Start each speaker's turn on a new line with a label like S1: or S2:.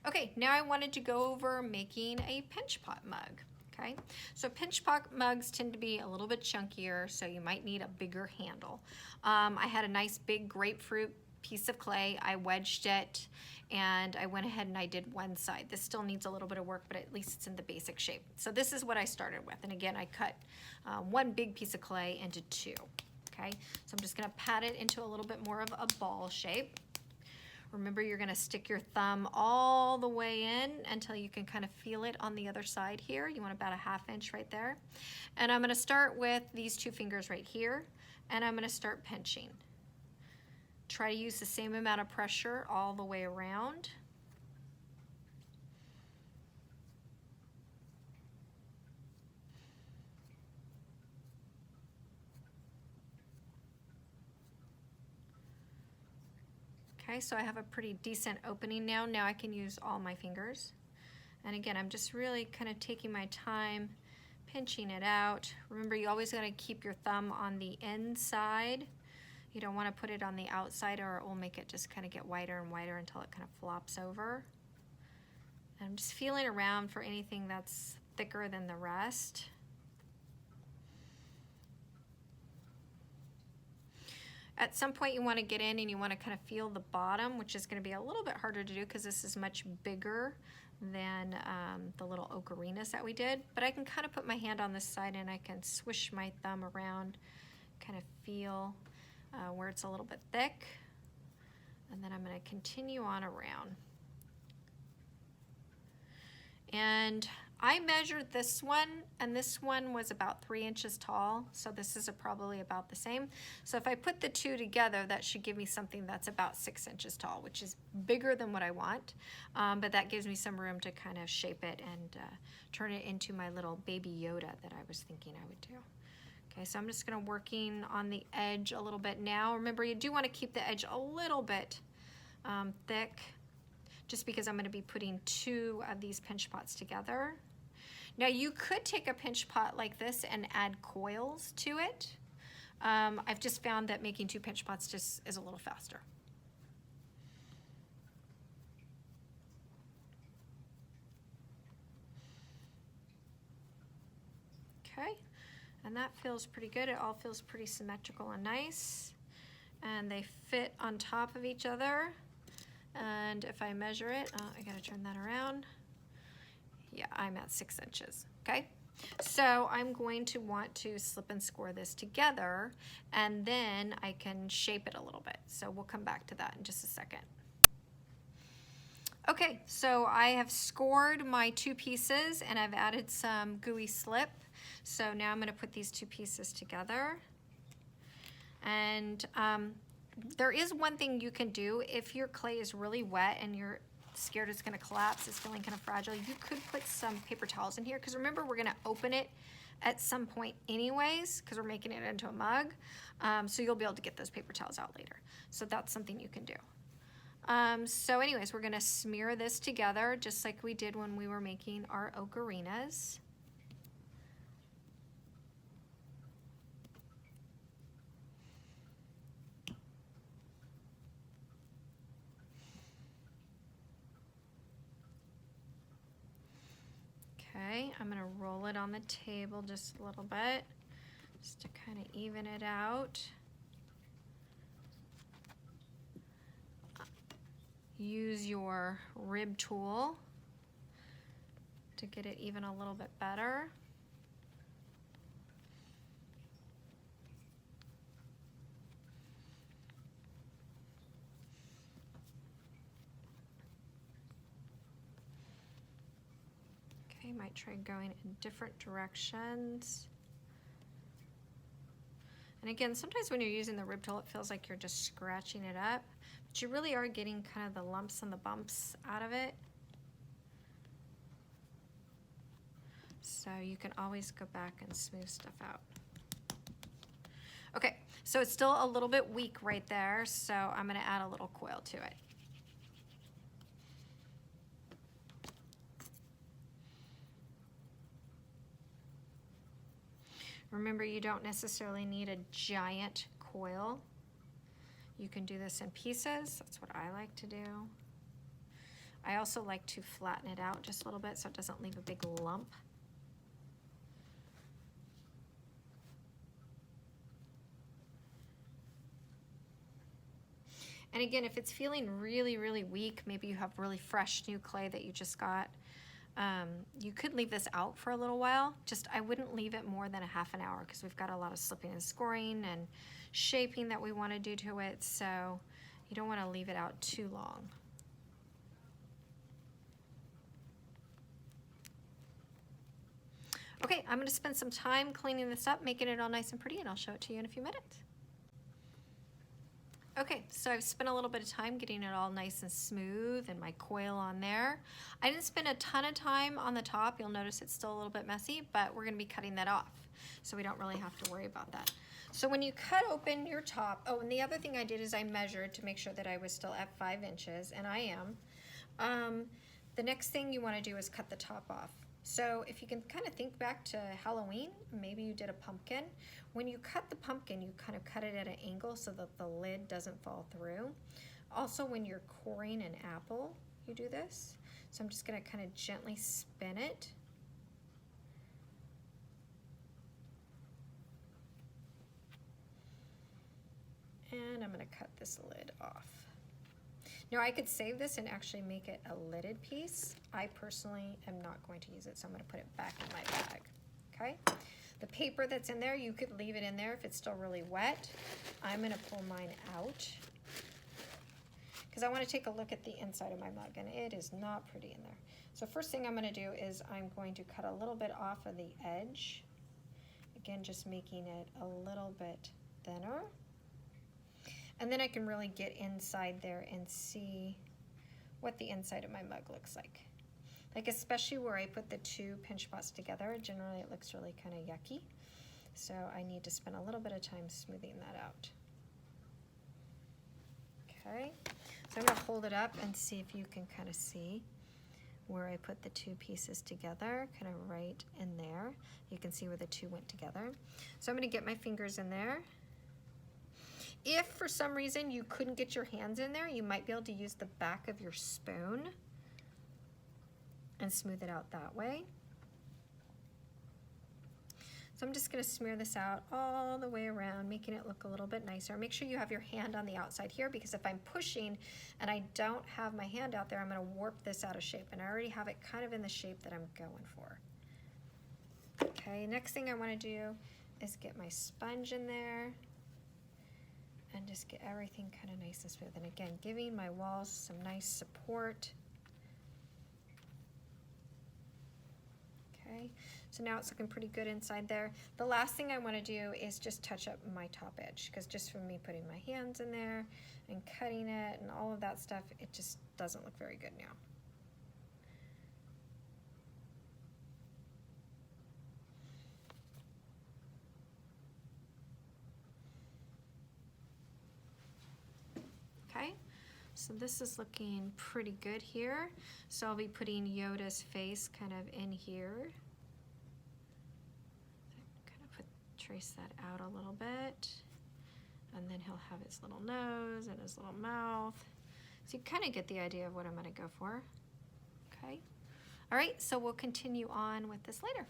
S1: Okay, now I wanted to go over making a pinch pot mug. Okay, so pinch pot mugs tend to be a little bit chunkier, so you might need a bigger handle. I had a nice big grapefruit piece of clay. I wedged it and I went ahead and I did one side. This still needs a little bit of work, but at least it's in the basic shape. So this is what I started with. And again, I cut one big piece of clay into two. Okay, so I'm just gonna pat it into a little bit more of a ball shape. Remember, you're gonna stick your thumb all the way in until you can kind of feel it on the other side here. You want about a 1/2 inch right there. And I'm gonna start with these two fingers right here, and I'm gonna start pinching. Try to use the same amount of pressure all the way around. Okay, so I have a pretty decent opening now. Now I can use all my fingers. And again, I'm just really kind of taking my time, pinching it out. Remember, you always gotta keep your thumb on the inside. You don't wanna put it on the outside or it will make it just kind of get wider and wider until it kind of flops over. And I'm just feeling around for anything that's thicker than the rest. At some point you want to get in and you want to kind of feel the bottom, which is going to be a little bit harder to do because this is much bigger than the little ocarinas that we did. But I can kind of put my hand on this side and I can swish my thumb around, kind of feel where it's a little bit thick. And then I'm going to continue on around. And I measured this one, and this one was about 3 inches tall, so this is probably about the same. So if I put the two together, that should give me something that's about 6 inches tall, which is bigger than what I want, but that gives me some room to kind of shape it and turn it into my little baby Yoda that I was thinking I would do. Okay, so I'm just gonna working on the edge a little bit now. Remember, you do want to keep the edge a little bit thick, just because I'm going to be putting two of these pinch pots together. Now you could take a pinch pot like this and add coils to it. I've just found that making two pinch pots just is a little faster. Okay, and that feels pretty good. It all feels pretty symmetrical and nice. And they fit on top of each other. And if I measure it, I gotta turn that around. Yeah, I'm at 6 inches, okay? So I'm going to want to slip and score this together, and then I can shape it a little bit. So we'll come back to that in just a second. Okay, so I have scored my two pieces and I've added some gooey slip. So now I'm gonna put these two pieces together. And there is one thing you can do if your clay is really wet and you're scared it's gonna collapse, it's feeling kind of fragile. You could put some paper towels in here, because remember, we're gonna open it at some point anyways, because we're making it into a mug. So you'll be able to get those paper towels out later. So that's something you can do. So anyways, we're gonna smear this together just like we did when we were making our ocarinas. Okay, I'm gonna roll it on the table just a little bit, just to kind of even it out. Use your rib tool to get it even a little bit better. Okay, might try going in different directions. And again, sometimes when you're using the rib tool, it feels like you're just scratching it up, but you really are getting kind of the lumps and the bumps out of it. So you can always go back and smooth stuff out. Okay, so it's still a little bit weak right there, so I'm gonna add a little coil to it. Remember, you don't necessarily need a giant coil. You can do this in pieces. That's what I like to do. I also like to flatten it out just a little bit so it doesn't leave a big lump. And again, if it's feeling really, really weak, maybe you have really fresh new clay that you just got, you could leave this out for a little while. Just I wouldn't leave it more than a half an hour because we've got a lot of slipping and scoring and shaping that we want to do to it, so you don't want to leave it out too long. Okay, I'm going to spend some time cleaning this up, making it all nice and pretty, and I'll show it to you in a few minutes. Okay, so I've spent a little bit of time getting it all nice and smooth and my coil on there. I didn't spend a ton of time on the top. You'll notice it's still a little bit messy, but we're going to be cutting that off, so we don't really have to worry about that. So when you cut open your top, oh, and the other thing I did is I measured to make sure that I was still at 5 inches, and I am. The next thing you want to do is cut the top off. So if you can kind of think back to Halloween, maybe you did a pumpkin. When you cut the pumpkin, you kind of cut it at an angle so that the lid doesn't fall through. Also, when you're coring an apple, you do this. So I'm just going to kind of gently spin it. And I'm going to cut this lid off. Now I could save this and actually make it a lidded piece. I personally am not going to use it, so I'm going to put it back in my bag. Okay? The paper that's in there, you could leave it in there if it's still really wet. I'm going to pull mine out because I want to take a look at the inside of my mug, and it is not pretty in there. So first thing I'm going to do is I'm going to cut a little bit off of the edge. Again, just making it a little bit thinner. And then I can really get inside there and see what the inside of my mug looks like. Like especially where I put the two pinch pots together, generally it looks really kind of yucky. So I need to spend a little bit of time smoothing that out. Okay, so I'm gonna hold it up and see if you can kind of see where I put the two pieces together, kind of right in there. You can see where the two went together. So I'm gonna get my fingers in there. If for some reason you couldn't get your hands in there, you might be able to use the back of your spoon and smooth it out that way. So I'm just going to smear this out all the way around, making it look a little bit nicer. Make sure you have your hand on the outside here, because if I'm pushing and I don't have my hand out there, I'm going to warp this out of shape, and I already have it kind of in the shape that I'm going for. Okay, next thing I want to do is get my sponge in there and just get everything kind of nice and smooth. And again, giving my walls some nice support. Okay, so now it's looking pretty good inside there. The last thing I want to do is just touch up my top edge, because just from me putting my hands in there and cutting it and all of that stuff, it just doesn't look very good now. Okay, so this is looking pretty good here. So I'll be putting Yoda's face kind of in here. Kind of trace that out a little bit. And then he'll have his little nose and his little mouth. So you kind of get the idea of what I'm going to go for. Okay. All right, so we'll continue on with this later.